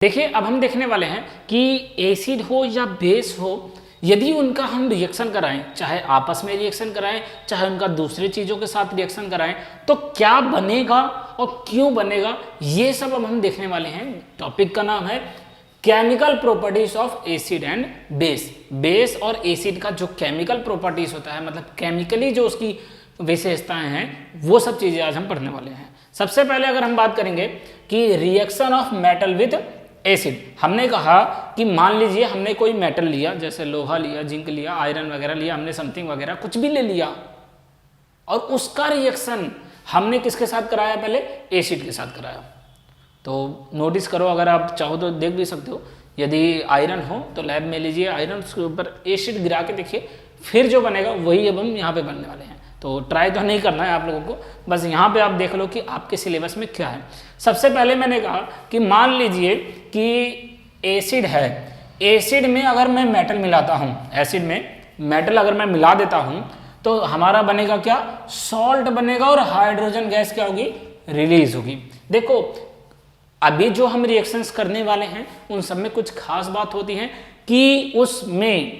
देखिए अब हम देखने वाले हैं कि एसिड हो या बेस हो, यदि उनका हम रिएक्शन कराएं, चाहे आपस में रिएक्शन कराएं चाहे उनका दूसरी चीज़ों के साथ रिएक्शन कराएं, तो क्या बनेगा और क्यों बनेगा, ये सब अब हम देखने वाले हैं। टॉपिक का नाम है chemical properties of acid and base. Base और एसिड का जो केमिकल प्रॉपर्टीज होता है, मतलब केमिकली जो उसकी विशेषताएं हैं, वो सब चीज़ें आज हम पढ़ने वाले हैं। सबसे पहले अगर हम बात करेंगे कि reaction of metal with acid, हमने कहा कि मान लीजिए हमने कोई मेटल लिया, जैसे लोहा लिया, जिंक लिया, आयरन वगैरह लिया, हमने समथिंग वगैरह कुछ भी ले लिया, और उसका रिएक्शन हमने किसके साथ कराया, पहले एसिड के साथ कराया। तो नोटिस करो, अगर आप चाहो तो देख भी सकते हो, यदि आयरन हो तो लैब में लीजिए आयरन, उसके ऊपर एसिड गिरा के देखिए, फिर जो बनेगा वही अब हम यहाँ पे बनने वाले हैं। तो ट्राई तो नहीं करना है आप लोगों को, बस यहाँ पे आप देख लो कि आपके सिलेबस में क्या है। सबसे पहले मैंने कहा कि मान लीजिए कि एसिड है, एसिड में अगर मैं मेटल मिलाता हूँ, एसिड में मेटल अगर मैं मिला देता हूँ तो हमारा बनेगा क्या, सॉल्ट बनेगा, और हाइड्रोजन गैस क्या होगी, रिलीज होगी। देखो अभी जो हम रिएक्शंस करने वाले हैं उन सब में कुछ खास बात होती है कि उसमें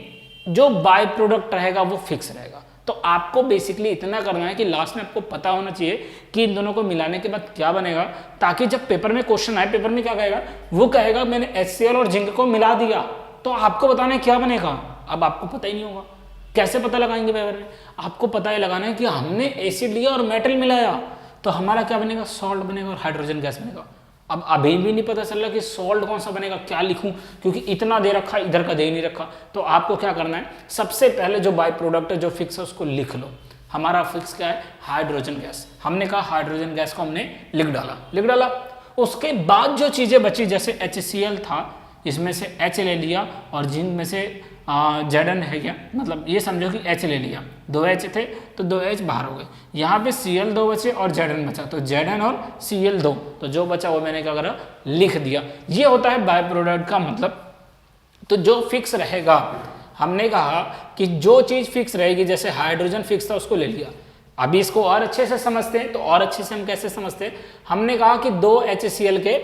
जो बाय प्रोडक्ट रहेगा वो फिक्स रहेगा। तो आपको बेसिकली इतना करना है कि लास्ट में आपको पता होना चाहिए कि इन दोनों को मिलाने के बाद क्या बनेगा, ताकि जब पेपर में क्वेश्चन आए, पेपर में क्या कहेगा, वो कहेगा मैंने HCl और जिंक को मिला दिया, तो आपको बताना है क्या बनेगा। अब आपको पता ही नहीं होगा, कैसे पता लगाएंगे पेपर में, आपको पता ही लगाना है कि हमने एसिड लिया और मेटल मिलाया तो हमारा क्या बनेगा, सॉल्ट बनेगा और हाइड्रोजन गैस बनेगा। अब अभी भी नहीं पता चल रहा कि सॉल्ट कौन सा बनेगा, क्या लिखूं, क्योंकि इतना दे रखा, इधर का दे ही नहीं रखा। तो आपको क्या करना है, सबसे पहले जो बाय प्रोडक्ट है, जो फिक्स है, उसको लिख लो। हमारा फिक्स क्या है, हाइड्रोजन गैस। हमने कहा हाइड्रोजन गैस को हमने लिख डाला। उसके बाद जो चीजें बची, जैसे HCl था, इसमें से H ले लिया, और जिंक में से Zn है क्या, मतलब ये समझो कि H ले लिया, 2 H थे तो 2 H बाहर हो गए, यहाँ पे Cl 2 बचे और Zn बचा, तो Zn और Cl 2, तो जो बचा वो मैंने क्या करा, लिख दिया। ये होता है बाय प्रोडक्ट का मतलब। तो जो फिक्स रहेगा, हमने कहा कि जो चीज़ फिक्स रहेगी, जैसे हाइड्रोजन फिक्स था उसको ले लिया। अभी इसको और अच्छे से समझते हैं, तो और अच्छे से हम कैसे समझते हैं, हमने कहा कि 2 HCl के,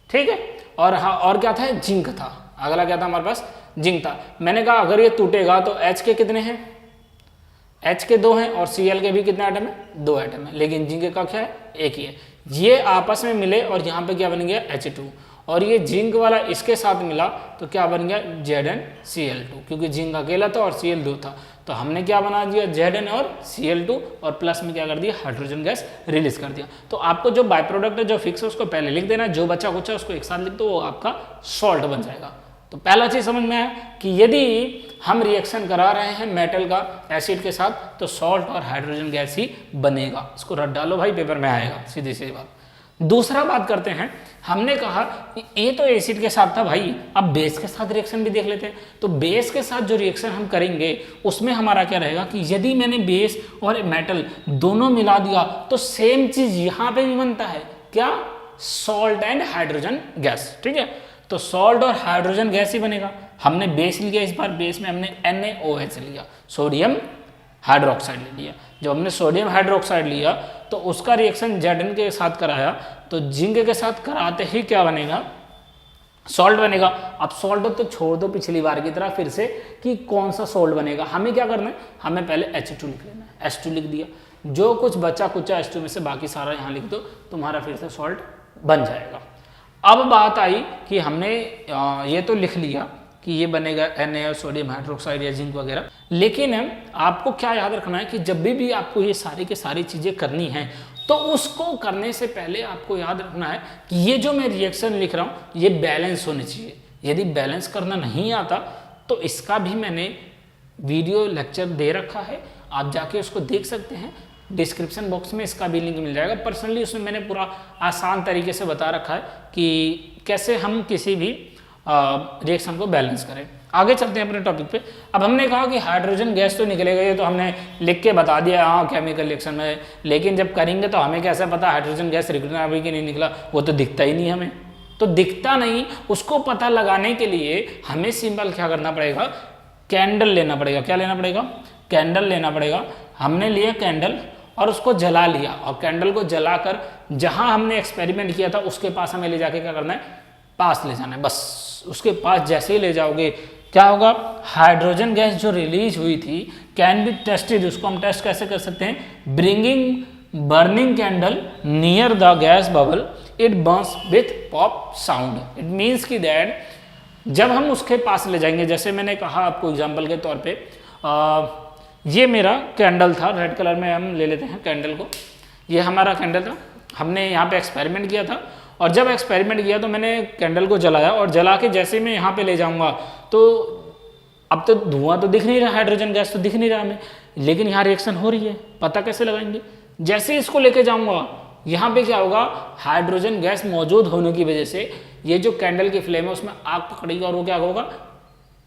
ठीक है, और क्या था, जिंक था, अगला क्या था हमारे पास, जिंक था। मैंने कहा अगर ये टूटेगा तो H के कितने हैं, H के 2 हैं, और Cl के भी कितने आइटम है, 2 आइटम है, लेकिन जिंक का क्या है, एक ही है। ये आपस में मिले और यहाँ पे क्या बन गया, H2, और ये जिंक वाला इसके साथ मिला तो क्या बन गया, ZnCl2, क्योंकि जिंक अकेला था और Cl 2 था, तो हमने क्या बना दिया, Zn और Cl2, और प्लस में क्या कर दिया, हाइड्रोजन गैस रिलीज कर दिया। तो आपको जो बाय प्रोडक्ट है, जो फिक्स है, उसको पहले लिख देना, जो बचा कुचा उसको एक साथ लिख दो, वो आपका सॉल्ट बन जाएगा। तो पहला चीज समझ में है कि यदि हम रिएक्शन करा रहे हैं मेटल का एसिड के साथ, तो सॉल्ट और हाइड्रोजन गैस ही बनेगा। इसको रट डालो भाई, पेपर में आएगा, सीधी सी बात। दूसरा बात करते हैं, हमने कहा कि ये तो एसिड के साथ था भाई, अब बेस के साथ रिएक्शन भी देख लेते हैं। तो बेस के साथ जो रिएक्शन हम करेंगे उसमें हमारा क्या रहेगा कि यदि मैंने बेस और मेटल दोनों मिला दिया तो सेम चीज यहाँ पे भी बनता है, क्या, सॉल्ट एंड हाइड्रोजन गैस, ठीक है। तो सॉल्ट और हाइड्रोजन गैस ही बनेगा। हमने बेस लिया, इस बार बेस में हमने NaOH लिया, सोडियम हाइड्रोक्साइड ले लिया। जब हमने सोडियम हाइड्रोक्साइड लिया तो उसका रिएक्शन Zn के साथ कराया, तो जिंक के साथ कराते ही क्या बनेगा, सॉल्ट बनेगा। अब सॉल्ट तो छोड़ दो पिछली बार की तरह फिर से कि कौन सा सॉल्ट बनेगा, हमें क्या करना है, हमें पहले H2 लिख लेना है। H2 लिख दिया, जो कुछ बचा कुचा H2 में से बाकी सारा यहाँ लिख दो, तुम्हारा फिर से सॉल्ट बन जाएगा। अब बात आई कि हमने ये तो लिख लिया कि ये बनेगा Na, सोडियम हाइड्रोक्साइड या जिंक वगैरह, लेकिन आपको क्या याद रखना है कि जब भी आपको ये सारी की सारी चीज़ें करनी है, तो उसको करने से पहले आपको याद रखना है कि ये जो मैं रिएक्शन लिख रहा हूँ ये बैलेंस होनी चाहिए। यदि बैलेंस करना नहीं आता तो इसका भी मैंने वीडियो लेक्चर दे रखा है, आप जाके उसको देख सकते हैं, डिस्क्रिप्शन बॉक्स में इसका भी लिंक मिल जाएगा। पर्सनली उसमें मैंने पूरा आसान तरीके से बता रखा है कि कैसे हम किसी भी रिएक्शन को बैलेंस करें। आगे चलते हैं अपने टॉपिक पे। अब हमने कहा कि हाइड्रोजन गैस तो निकलेगा, ये तो हमने लिख के बता दिया, हाँ केमिकल रिएक्शन में, लेकिन जब करेंगे तो हमें कैसे पता हाइड्रोजन गैस निकलना अभी कि नहीं निकला, वो तो दिखता ही नहीं हमें। तो दिखता नहीं, उसको पता लगाने के लिए हमें सिंपल क्या करना पड़ेगा, कैंडल लेना पड़ेगा। क्या लेना पड़ेगा, कैंडल लेना पड़ेगा। हमने लिया कैंडल और उसको जला लिया, और कैंडल को जलाकर जहां हमने एक्सपेरिमेंट किया था उसके पास हमें ले जाके क्या करना है, पास ले जाना है, बस उसके पास जैसे ही ले जाओगे क्या होगा, हाइड्रोजन गैस जो रिलीज हुई थी कैन बी टेस्टेड, उसको हम टेस्ट कैसे कर सकते हैं, bringing burning candle near the gas bubble it Burns with pop sound. It means की दैट जब हम उसके पास ले जाएंगे, जैसे मैंने कहा आपको एग्जाम्पल के तौर पे ये मेरा कैंडल था, रेड कलर में हम ले लेते हैं कैंडल को, ये हमारा कैंडल था, हमने यहाँ पे एक्सपेरिमेंट किया था, और जब एक्सपेरिमेंट किया तो मैंने कैंडल को जलाया, और जला के जैसे मैं यहाँ पे ले जाऊँगा तो अब तो धुआं तो दिख नहीं रहा, हाइड्रोजन गैस तो दिख नहीं रहा हमें, लेकिन यहाँ रिएक्शन हो रही है, पता कैसे लगाएंगे, जैसे इसको लेके जाऊँगा यहाँ पे क्या होगा, हाइड्रोजन गैस मौजूद होने की वजह से ये जो कैंडल की फ्लेम है उसमें आग पकड़ेगी और वो क्या होगा,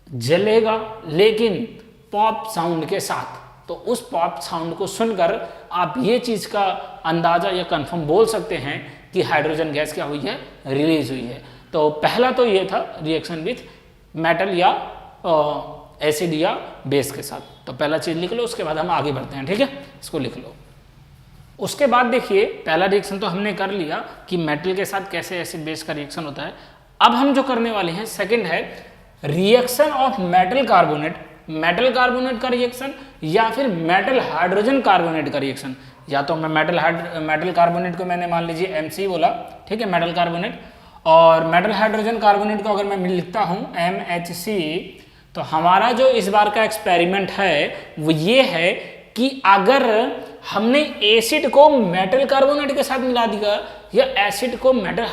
जलेगा, लेकिन पॉप साउंड के साथ। तो उस पॉप साउंड को सुनकर आप ये चीज का अंदाजा या कंफर्म बोल सकते हैं कि हाइड्रोजन गैस क्या हुई है, रिलीज हुई है। तो पहला तो ये था रिएक्शन विथ मेटल या एसिड या बेस के साथ। तो पहला चीज लिख लो, उसके बाद हम आगे बढ़ते हैं, ठीक है, इसको लिख लो। उसके बाद देखिए पहला रिएक्शन तो हमने कर लिया कि मेटल के साथ कैसे एसिड बेस का रिएक्शन होता है। अब हम जो करने वाले हैं सेकंड है रिएक्शन ऑफ मेटल कार्बोनेट का रिएक्शन या फिर मेटल हाइड्रोजन कार्बोनेट का रिएक्शन। या तो मैं मेटल कार्बोनेट को मैंने मान लीजिए MC बोला, ठीक है, मेटल कार्बोनेट, और मेटल हाइड्रोजन कार्बोनेट को अगर मैं लिखता हूं MHC, तो हमारा जो इस बार का एक्सपेरिमेंट है वो ये है कि अगर हमने एसिड को मेटल कार्बोनेट के साथ मिला दिया या एसिड को मेटल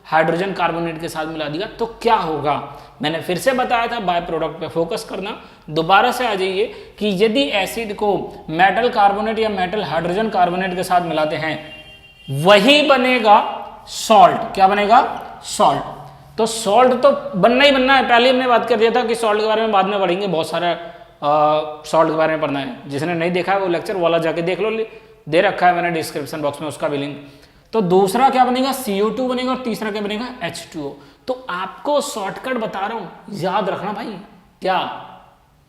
हाइड्रोजन कार्बोनेट के साथ मिला दिया तो क्या होगा। मैंने फिर से बताया था बाय प्रोडक्ट पे फोकस करना, दोबारा से आ जाइए कि यदि एसिड को मेटल कार्बोनेट या मेटल हाइड्रोजन कार्बोनेट के साथ मिलाते हैं वही बनेगा सॉल्ट। क्या बनेगा, सॉल्ट। तो सॉल्ट तो बनना ही बनना है, पहले हमने बात कर दिया था कि सॉल्ट के बारे में बाद में पढ़ेंगे, बहुत सारा सॉल्ट के बारे में पढ़ना है, जिसने नहीं देखा है वो लेक्चर वाला जाके देख लो, दे रखा है मैंने डिस्क्रिप्शन बॉक्स में उसका भी लिंक। तो दूसरा क्या बनेगा, CO2 बनेगा, और तीसरा क्या बनेगा, H2O। तो आपको शॉर्टकट बता रहा हूं, याद रखना भाई, क्या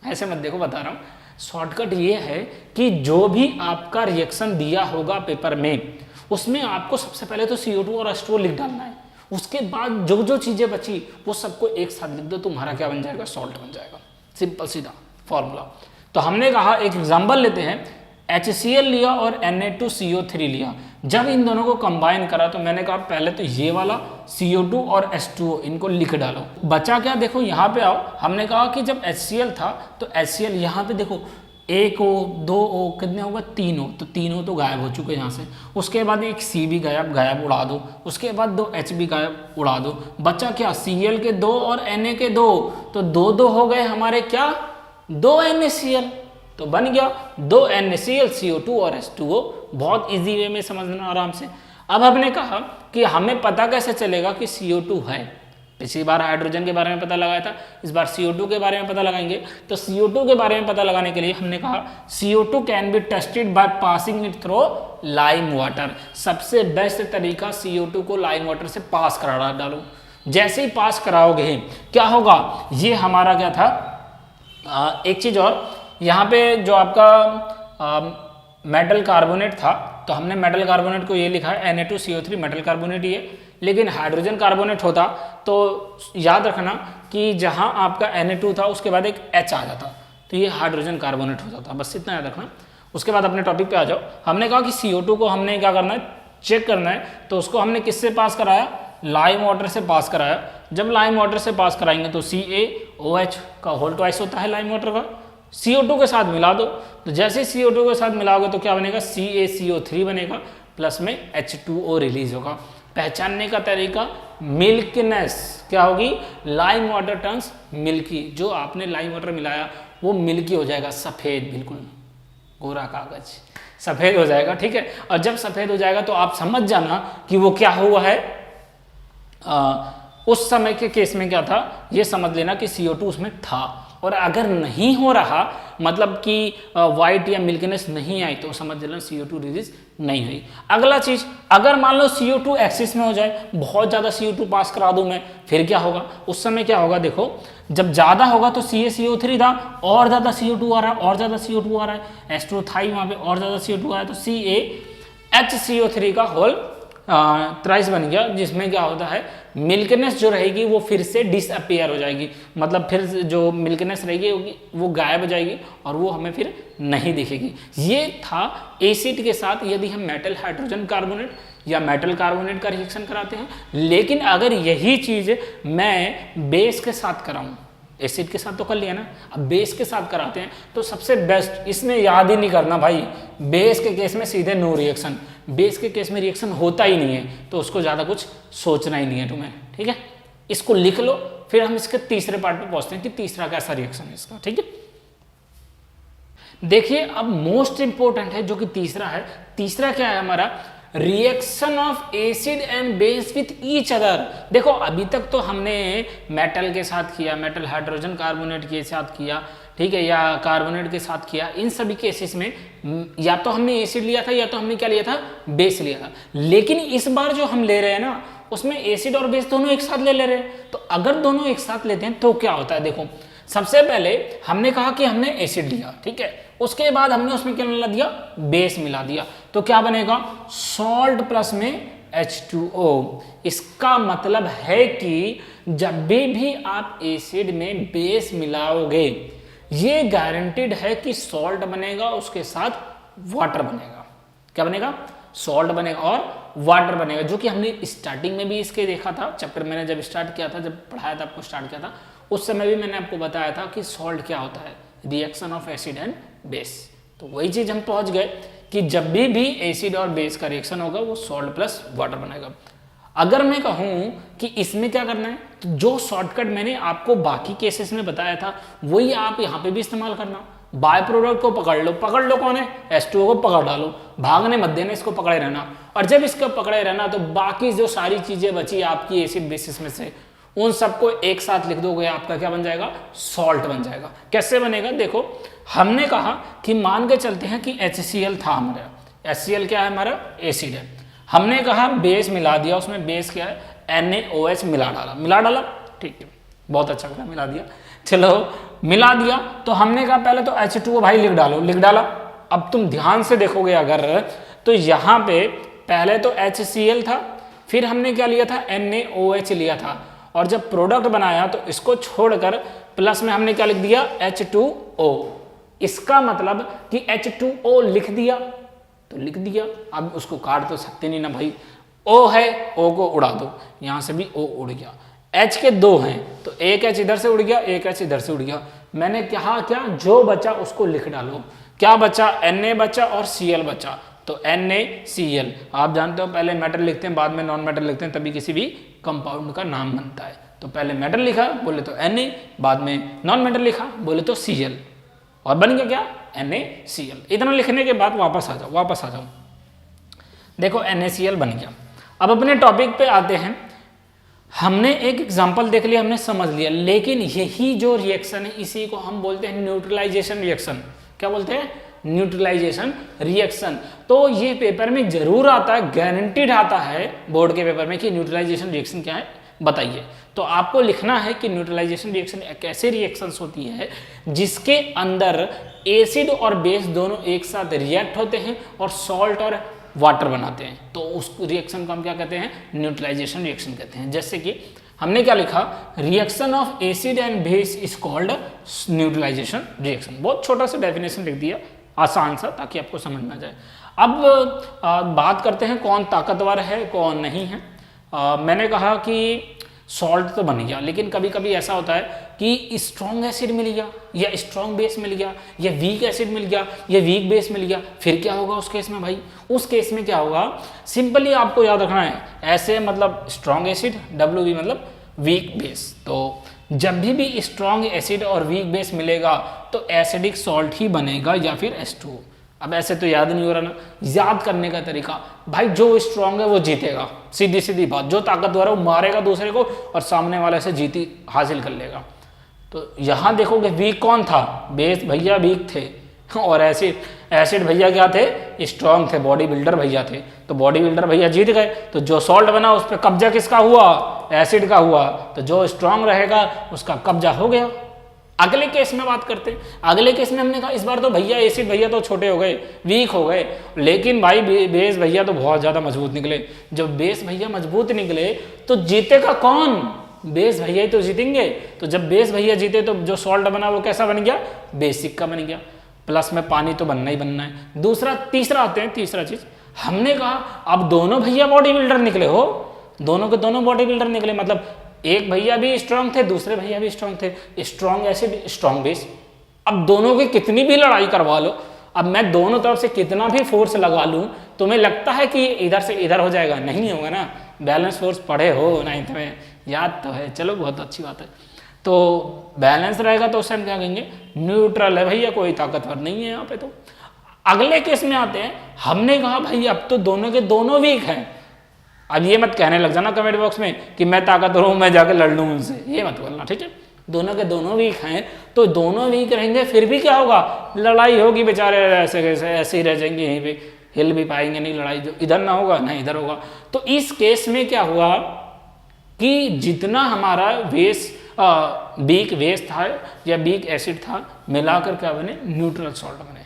ऐसे मत देखो, बता रहा हूं शॉर्टकट ये है कि जो भी आपका रिएक्शन दिया होगा पेपर में उसमें आपको सबसे पहले तो CO2 और H2O लिख डालना है, उसके बाद जो जो चीजें बची वो सबको एक साथ लिख दो, तुम्हारा क्या बन जाएगा, सॉल्ट बन जाएगा। सिंपल सीधा फॉर्मूला। तो हमने कहा एक एग्जांपल लेते हैं, HCl लिया और Na2CO3 लिया, जब इन दोनों को कंबाइन करा तो मैंने कहा पहले तो ये वाला CO2 और H2O इनको लिख डालो। बचा क्या, देखो यहाँ पे आओ, हमने कहा कि जब HCl था तो HCl यहाँ पे देखो 1 O 2 O कितने होगा, 3 O, तो 3 O तो गायब हो चुके यहाँ से, उसके बाद एक C भी गायब उड़ा दो, उसके बाद 2 H भी गायब उड़ा दो, बचा क्या, Cl के 2 और Na के 2, तो 2 हो गए हमारे क्या, 2 NaCl, तो बन गया 2 NaCl, CO2 और H2O। बहुत इजी वे में समझना आराम से। अब हमने कहा कि हमें पता कैसे चलेगा कि CO2 है, पिछली बार हाइड्रोजन के बारे में पता लगाया था, इस बार CO2 के बारे में पता लगाएंगे। तो CO2 के बारे में पता लगाने के लिए हमने कहा CO2 can be tested by passing it through lime water. सबसे बेस्ट तरीका CO2 को लाइम वाटर से पास करा डालो। जैसे ही पास कराओगे क्या होगा, ये हमारा क्या था, एक चीज और, यहाँ पे जो आपका मेटल कार्बोनेट था तो हमने मेटल कार्बोनेट को ये लिखा है Na2CO3 मेटल कार्बोनेट ये, लेकिन हाइड्रोजन कार्बोनेट होता तो याद रखना कि जहाँ आपका Na2 था उसके बाद एक H आ जाता तो ये हाइड्रोजन कार्बोनेट होता था, बस इतना याद रखना। उसके बाद अपने टॉपिक पे आ जाओ। हमने कहा कि CO2 को हमने क्या करना है, चेक करना है, तो उसको हमने किससे पास कराया, लाइम वाटर से पास कराया। जब लाइम वाटर से पास कराएंगे तो CaOH का होल ट्वाइस होता है लाइम वाटर का, CO2 के साथ मिला दो, तो जैसे CO2 के साथ मिलाओगे तो क्या बनेगा, CaCO3 बनेगा, प्लस में H2O रिलीज होगा। पहचानने का तरीका मिल्कीनेस, क्या होगी, लाइम वाटर टर्न्स मिल्की, जो आपने लाइम वाटर मिलाया वो मिल्की हो जाएगा, सफेद, बिल्कुल गोरा कागज सफेद हो जाएगा, ठीक है। और जब सफेद हो जाएगा तो आप समझ जाना कि वो क्या हुआ है, उस समय के केस में क्या था, ये समझ लेना कि CO2 उसमें था। और अगर नहीं हो रहा, मतलब कि वाइट या मिल्कीनेस नहीं आई, तो समझ लेना CO2 रिलीज नहीं हुई। अगला चीज, अगर मान लो CO2 एक्सिस में हो जाए, बहुत ज्यादा CO2 पास करा दूं मैं, फिर क्या होगा, उस समय क्या होगा, देखो जब ज्यादा होगा तो CaCO3 था, और ज्यादा CO2 आ रहा है, और ज्यादा CO2 आ रहा है, H2 था ही वहां पे, और ज्यादा CO2 आया तो CaHCO3 का होल ट्राइस बन गया, जिसमें क्या होता है मिल्कनेस जो रहेगी वो फिर से डिसअपियर हो जाएगी, मतलब फिर जो मिल्कनेस रहेगी वो गायब हो जाएगी और वो हमें फिर नहीं दिखेगी। ये था एसिड के साथ यदि हम मेटल हाइड्रोजन कार्बोनेट या मेटल कार्बोनेट का रिएक्शन कराते हैं। लेकिन अगर यही चीज मैं बेस के साथ कराऊं, एसिड के साथ तो कर लिया ना, अब बेस के साथ कराते हैं तो सबसे बेस्ट, इसमें याद ही नहीं करना भाई, बेस के केस में सीधे नो रिएक्शन, बेस के केस में रिएक्शन होता ही नहीं है, तो उसको ज़्यादा कुछ सोचना ही नहीं है तुम्हें, ठीक है। इसको लिख लो, फिर हम इसके तीसरे पार्ट पे पहुंचते हैं कि तीसरा कैसा रिएक्शन है इसका, ठीक है। देखिए अब मोस्ट इंपॉर्टेंट है जो कि तीसरा है। तीसरा क्या है हमारा, reaction of acid and base with each other. देखो अभी तक तो हमने मेटल के साथ किया, मेटल हाइड्रोजन कार्बोनेट के साथ किया, ठीक है, या कार्बोनेट के साथ किया। इन सभी केसेस में या तो हमने एसिड लिया था या तो हमने क्या लिया था, बेस लिया था। लेकिन इस बार जो हम ले रहे हैं ना, उसमें एसिड और बेस दोनों एक साथ ले रहे हैं। तो अगर दोनों एक साथ लेते हैं तो क्या होता है, देखो सबसे पहले हमने कहा कि हमने एसिड लिया, ठीक है, उसके बाद हमने उसमें क्या मिला दिया, बेस मिला दिया, तो क्या बनेगा, सॉल्ट प्लस में H2O। इसका मतलब है कि जब भी आप एसिड में बेस मिलाओगे, ये गारंटीड है कि सॉल्ट बनेगा, उसके साथ वाटर बनेगा। क्या बनेगा, सॉल्ट बनेगा और वाटर बनेगा, जो कि हमने स्टार्टिंग में भी इसके देखा था, चैप्टर मैंने जब स्टार्ट किया था, जब पढ़ाया था आपको, स्टार्ट किया था, उस समय भी मैंने आपको बताया था कि सॉल्ट क्या होता है, reaction of acid and base. तो वही चीज हम पहुंच गए कि जब भी एसिड और बेस का रिएक्शन होगा वो सॉल्ट प्लस वाटर बनेगा। अगर मैं कहूं कि इसमें क्या करना है, तो जो शॉर्टकट मैंने आपको बाकी केसेस में बताया था वही आप यहाँ पे भी इस्तेमाल करना। बाय प्रोडक्ट को पकड़ लो कौन है, H2O को पकड़ डालो, भागने मत देना, इसको पकड़े रहना। और जब इसको पकड़े रहना तो बाकी जो सारी चीजें बची आपकी एसिड बेसिस में से, उन सबको एक साथ लिख दोगे, आपका क्या बन जाएगा, सॉल्ट बन जाएगा। कैसे बनेगा, देखो हमने कहा कि मान के चलते हैं कि HCl था हमारा, HCl क्या है हमारा, एसिड है। हमने कहा बेस मिला दिया, उसमें बेस क्या है, NaOH मिला डाला, ठीक है, बहुत अच्छा करा, मिला दिया, चलो मिला दिया। तो हमने कहा पहले तो H2O भाई लिख डाला। अब तुम ध्यान से देखोगे अगर, तो यहाँ पे पहले तो HCl था, फिर हमने क्या लिया था, NaOH लिया था, और जब प्रोडक्ट बनाया तो इसको छोड़कर प्लस में हमने क्या लिख दिया, H2O। इसका मतलब कि H2O लिख दिया तो लिख दिया, अब उसको काट तो सकते नहीं ना भाई, O है, O को उड़ा दो, यहां से भी O उड़ गया। H के दो हैं तो एक H इधर से उड़ गया, एक H इधर से उड़ गया। मैंने कहा क्या, जो बचा उसको लिख डालो। क्या बचा, Na बचा और Cl बचा, तो NaCl। आप जानते हो पहले मेटल लिखते हैं बाद में नॉन मेटल लिखते हैं, तभी किसी भी कंपाउंड का नाम बनता है। तो पहले मेटल लिखा बोले तो Na, बाद में नॉन मेटल लिखा बोले तो Cl, और बन गया क्या, NaCl। इतना लिखने के बाद वापस आ जाओ, देखो NaCl बन गया। अब अपने टॉपिक पे आते हैं। हमने एक एग्जांपल देख लिया, हमने समझ लिया, लेकिन यही जो रिएक्शन है इसी को हम बोलते हैं न्यूट्रलाइजेशन रिएक्शन। क्या बोलते हैं, न्यूट्रलाइजेशन रिएक्शन। तो ये पेपर में जरूर आता है, गारंटीड आता है बोर्ड के पेपर में कि न्यूट्रलाइजेशन रिएक्शन क्या है बताइए। तो आपको लिखना है कि न्यूट्रलाइजेशन रिएक्शन एक ऐसे रिएक्शंस होती है जिसके अंदर एसिड और बेस दोनों एक साथ रिएक्ट होते हैं और सॉल्ट और वाटर बनाते हैं। तो उस रिएक्शन को हम क्या कहते हैं, न्यूट्रलाइजेशन रिएक्शन कहते हैं। जैसे कि हमने क्या लिखा, reaction of acid and base is called neutralization reaction. बहुत छोटा सा डेफिनेशन लिख दिया, आसान सा, ताकि आपको समझ में आ जाए। अब बात करते हैं कौन ताकतवर है कौन नहीं है। मैंने कहा कि सॉल्ट तो बन गया, लेकिन कभी कभी ऐसा होता है कि स्ट्रॉन्ग एसिड मिल गया या स्ट्रॉन्ग बेस मिल गया या वीक एसिड मिल गया या वीक बेस मिल गया। फिर क्या होगा उस केस में भाई, उस केस में क्या होगा, सिंपली आपको याद रखना है, ऐसे मतलब स्ट्रॉन्ग एसिड, WB मतलब वीक बेस। तो जब भी स्ट्रॉन्ग एसिड और वीक बेस मिलेगा तो एसिडिक सॉल्ट ही बनेगा या फिर H2O। अब ऐसे तो याद नहीं हो रहा ना, याद करने का तरीका भाई, जो स्ट्रॉन्ग है वो जीतेगा, सीधी सीधी बात। जो ताकतवर है वो मारेगा दूसरे को और सामने वाले से जीती हासिल कर लेगा। तो यहाँ देखोगे वीक कौन था, बेस भैया वीक थे, और एसिड भैया क्या थे, स्ट्रॉन्ग थे, बॉडी बिल्डर भैया थे। तो बॉडी बिल्डर भैया जीत गए, तो जो सॉल्ट बना उस पर कब्जा किसका हुआ, एसिड का हुआ। तो जो स्ट्रॉन्ग रहेगा उसका कब्जा हो गया। अगले केस में बात करते हैं। अगले केस में हमने कहा इस बार तो भैया एसिड भैया तो छोटे हो गए, वीक हो गए, लेकिन भाई बेस भैया तो बहुत ज़्यादा मजबूत निकले। जब बेस भैया मजबूत निकले तो जीतेगा कौन? बेस भैया ही तो जीतेंगे। तो जब बेस भैया जीते तो जो सॉल्ट बना वो कैसा बन गया? बेसिक का बन गया। प्लस में पानी तो बनना ही बनना है। दूसरा तीसरा आते हैं, तीसरा चीज हमने कहा अब दोनों भैया बॉडी बिल्डर निकले हो, दोनों के दोनों बॉडी बिल्डर निकले, मतलब एक भैया भी स्ट्रांग थे, दूसरे भैया भी स्ट्रांग थे। Strong acid strong base. अब दोनों की कितनी भी लड़ाई करवा लो, अब मैं दोनों तरफ से कितना भी फोर्स लगा लूं, तुम्हें लगता है कि इधर से इधर हो जाएगा? नहीं होगा ना। बैलेंस फोर्स पढ़े हो नहीं, तुम्हें याद तो है। चलो बहुत अच्छी बात है। तो बैलेंस रहेगा तो उस टाइम क्या कहेंगे? न्यूट्रल है भैया, कोई ताकतवर नहीं है यहाँ पे। तो अगले केस में आते हैं, हमने कहा भाई अब तो दोनों के दोनों वीक हैं। अब ये मत कहने लग जाना कमेंट बॉक्स में कि मैं ताकतवर हूं, मैं जाके लड़ लूं उनसे, ये मत बोलना, ठीक है। दोनों के दोनों वीक हैं, तो दोनों वीक रहेंगे, फिर भी क्या होगा? लड़ाई होगी, बेचारे ऐसे कैसे ऐसे ही रह जाएंगे, यहीं पे हिल भी पाएंगे नहीं। लड़ाई जो इधर ना होगा ना इधर होगा। तो इस केस में क्या हुआ कि जितना हमारा बेस वीक बेस था या वीक एसिड था, मिलाकर क्या बने? न्यूट्रल सॉल्ट बने।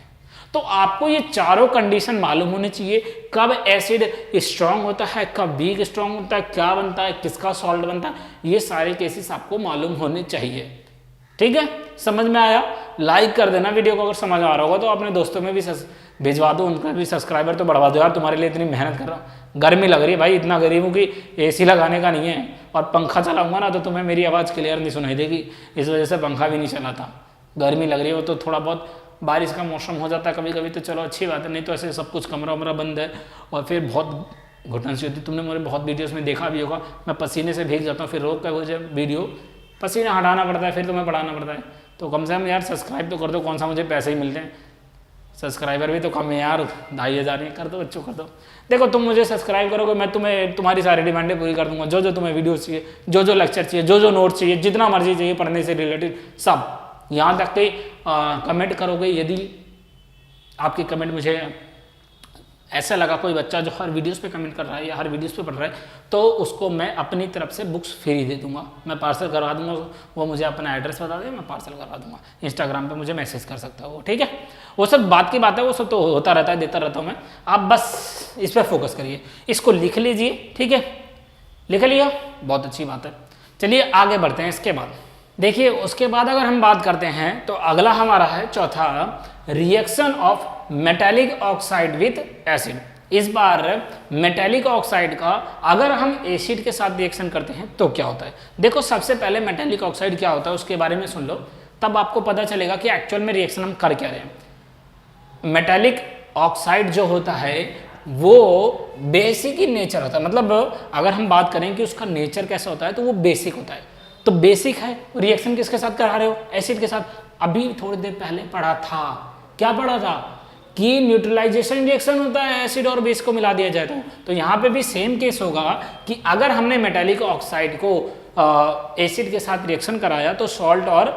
तो आपको ये चारों कंडीशन मालूम होनी चाहिए, कब एसिड स्ट्रांग होता है, कब वीक स्ट्रांग होता है, क्या बनता है, किसका सॉल्ट बनता है, ये सारे केसेस आपको मालूम होने चाहिए। ठीक है, समझ में आया? लाइक कर देना वीडियो को, अगर समझ आ रहा होगा तो अपने दोस्तों में भी भिजवा दो, उनका भी सब्सक्राइबर तो बढ़वा दो यार, तुम्हारे लिए इतनी मेहनत कर रहा हूँ। गर्मी लग रही है भाई, इतना गरीब हूँ कि एसी लगाने का नहीं है, और पंखा चलाऊंगा ना तो तुम्हें मेरी आवाज़ क्लियर नहीं सुनाई देगी, इस वजह से पंखा भी नहीं चलाता। गर्मी लग रही है, तो थोड़ा बहुत बारिश का मौसम हो जाता है कभी कभी तो चलो अच्छी बात है, नहीं तो ऐसे सब कुछ कमरा वमरा बंद है और फिर बहुत घुटन सी होती है। तुमने मेरे बहुत वीडियोस में देखा भी होगा, मैं पसीने से भीग जाता हूँ, फिर रोक कर मुझे वीडियो पसीना हटाना पड़ता है, फिर तुम्हें पढ़ाना पड़ता है। तो कम से कम यार सब्सक्राइब तो कर दो, कौन सा मुझे पैसे ही मिलते हैं, सब्सक्राइबर भी तो कम है यार, 2500 ही कर दो बच्चों, कर दो। देखो तुम मुझे सब्सक्राइब करोगे, मैं तुम्हें तुम्हारी सारी डिमांडें पूरी कर दूंगा, जो जो तुम्हें वीडियो चाहिए, जो जो लेक्चर चाहिए, जो जो नोट्स चाहिए, जितना मर्जी चाहिए पढ़ने से रिलेटेड सब। यहाँ तक कि कमेंट करोगे, यदि आपके कमेंट मुझे ऐसा लगा कोई बच्चा जो हर वीडियोस पे कमेंट कर रहा है या हर वीडियोस पे पढ़ रहा है, तो उसको मैं अपनी तरफ से बुक्स फ्री दे दूंगा, मैं पार्सल करवा दूंगा। वो मुझे अपना एड्रेस बता दे, मैं पार्सल करवा दूंगा। इंस्टाग्राम पे मुझे मैसेज कर सकता है वो, ठीक है। वो सब बात की बात है, वो सब तो होता रहता है, देता रहता हूँ मैं। आप बस इस पर फोकस करिए, इसको लिख लीजिए, ठीक है। लिख लिया, बहुत अच्छी बात है। चलिए आगे बढ़ते हैं। इसके बाद देखिए, उसके बाद अगर हम बात करते हैं तो अगला हमारा है चौथा, reaction of metallic oxide with acid. इस बार मेटालिक ऑक्साइड का अगर हम एसिड के साथ रिएक्शन करते हैं तो क्या होता है। देखो सबसे पहले मेटालिक ऑक्साइड क्या होता है उसके बारे में सुन लो, तब आपको पता चलेगा कि एक्चुअल में रिएक्शन हम कर क्या रहे हैं। मेटालिक ऑक्साइड जो होता है वो बेसिक ही नेचर होता है, मतलब अगर हम बात करें कि उसका नेचर कैसा होता है तो वो बेसिक होता है। तो बेसिक है, रिएक्शन किसके साथ करा रहे हो? एसिड के साथ। अभी थोड़ी देर पहले पढ़ा था, क्या पढ़ा था कि न्यूट्रलाइजेशन रिएक्शन होता है, एसिड और बेस को मिला दिया जाए तो यहाँ पे भी सेम केस होगा कि अगर हमने मेटालिक ऑक्साइड को एसिड के साथ रिएक्शन कराया तो सॉल्ट और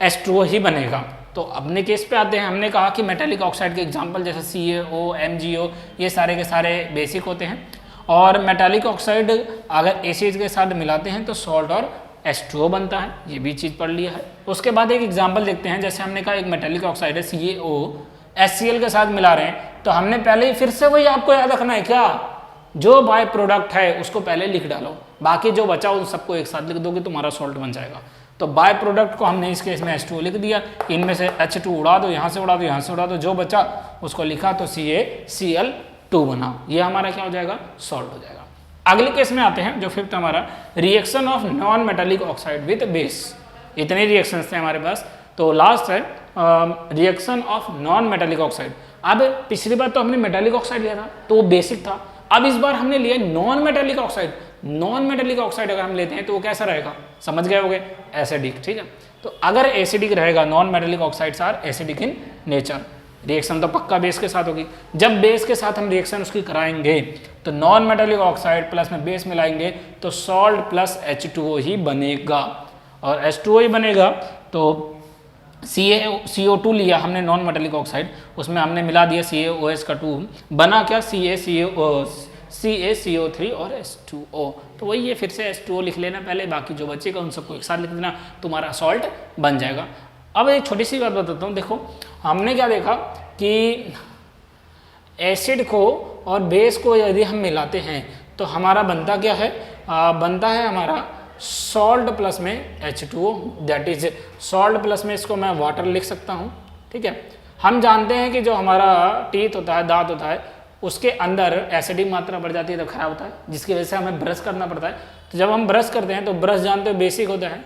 H2O ही बनेगा। तो अपने केस पे आते हैं, हमने कहा कि मेटालिक ऑक्साइड के एग्जाम्पल जैसे CaO, MgO ये सारे के सारे बेसिक होते हैं, और मेटालिक ऑक्साइड अगर एसिड के साथ मिलाते हैं तो सॉल्ट और H2O बनता है, ये भी चीज़ पढ़ लिया है। उसके बाद एक एग्जांपल देखते हैं, जैसे हमने कहा एक मेटालिक ऑक्साइड है CaO, HCl के साथ मिला रहे हैं, तो हमने पहले ही फिर से वही आपको याद रखना है क्या, जो बाय प्रोडक्ट है उसको पहले लिख डालो, बाकी जो बचा उन सबको एक साथ लिख दोगे तुम्हारा सॉल्ट बन जाएगा। तो बाय प्रोडक्ट को हमने इस केस में H2O लिख दिया, इनमें से H2 उड़ा दो, यहाँ से उड़ा दो, यहाँ से उड़ा दो, जो बचा उसको लिखा तो CaCl2 बना, ये हमारा क्या हो जाएगा, सॉल्ट हो जाएगा। अगले केस में आते हैं जो फिफ्थ हमारा, reaction of non metallic oxide with base. इतने रिएक्शंस थे हमारे पास, तो लास्ट है reaction of non metallic oxide. अब पिछली बार तो हमने मेटालिक ऑक्साइड लिया था तो वो बेसिक था, अब इस बार हमने लिया non metallic oxide. Non metallic oxide अगर हम लेते हैं तो वो कैसा रहेगा, समझ गए होंगे, एसिडिक, ठीक है। तो अगर एसिडिक रहेगा, non metallic oxides are acidic in nature, reaction तो पक्का बेस के साथ होगी। जब बेस के साथ हम रिएक्शन उसकी कराएंगे तो नॉन मेटालिक ऑक्साइड प्लस में बेस मिलाएंगे तो सॉल्ट प्लस H2O ही बनेगा, और H2O ही बनेगा तो CO2 लिया हमने नॉन मेटालिक ऑक्साइड, उसमें हमने मिला दिया CaOH का 2, बना क्या CaCO3 और H2O। तो वही है, फिर से H2O लिख लेना पहले, बाकी जो बचेगा उन सबको एक साथ लिख देना, तुम्हारा सॉल्ट बन जाएगा। अब एक छोटी सी बात बताता हूँ, देखो हमने क्या देखा कि एसिड को और बेस को यदि हम मिलाते हैं तो हमारा बनता क्या है, बनता है हमारा सॉल्ट प्लस में H2O, that is salt plus में इसको मैं वाटर लिख सकता हूँ। ठीक है, हम जानते हैं कि जो हमारा टीथ होता है, दांत होता है, उसके अंदर एसिडिक मात्रा बढ़ जाती है तो खराब होता है, जिसकी वजह से हमें ब्रश करना पड़ता है। तो जब हम ब्रश करते हैं तो ब्रश जानते हो बेसिक होता है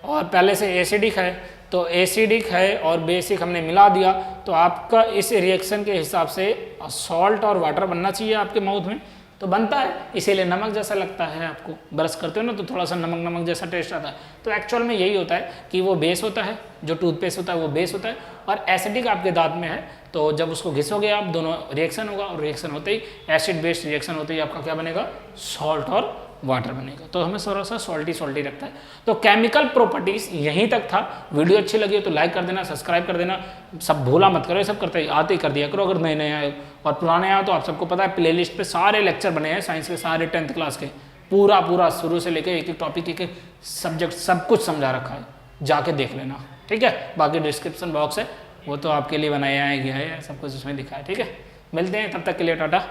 और पहले से एसिडिक है, तो एसिडिक है और बेसिक हमने मिला दिया तो आपका इस रिएक्शन के हिसाब से सॉल्ट और वाटर बनना चाहिए आपके माउथ में, तो बनता है, इसीलिए नमक जैसा लगता है। आपको ब्रश करते हो ना तो थोड़ा सा नमक नमक जैसा टेस्ट आता है, तो एक्चुअल में यही होता है कि वो बेस होता है, जो टूथपेस्ट होता है वो बेस होता है और एसिडिक आपके दांत में है, तो जब उसको घिसोगे आप दोनों रिएक्शन होगा और रिएक्शन होते ही एसिड बेस्ड रिएक्शन होते ही आपका क्या बनेगा, सॉल्ट और वाटर बनेगा। तो हमें थोड़ा सा सॉल्टी सॉल्टी रखता है। तो केमिकल प्रॉपर्टीज यहीं तक था। वीडियो अच्छी लगी हो तो लाइक कर देना, सब्सक्राइब कर देना, सब भूला मत करो, ये सब करते आते ही कर दिया करो अगर नए नए आए हो। और पुराने आए तो आप सबको पता है प्लेलिस्ट पे सारे लेक्चर बने हैं साइंस के, सारे 10th क्लास के, पूरा शुरू से लेके एक एक टॉपिक, एक एक सब्जेक्ट सब कुछ समझा रखा है, जाके देख लेना। ठीक है, बाकी डिस्क्रिप्शन बॉक्स है वो तो आपके लिए बनाया गया है, सब कुछ उसमें दिखा है। ठीक है, मिलते हैं, तब तक के लिए टाटा।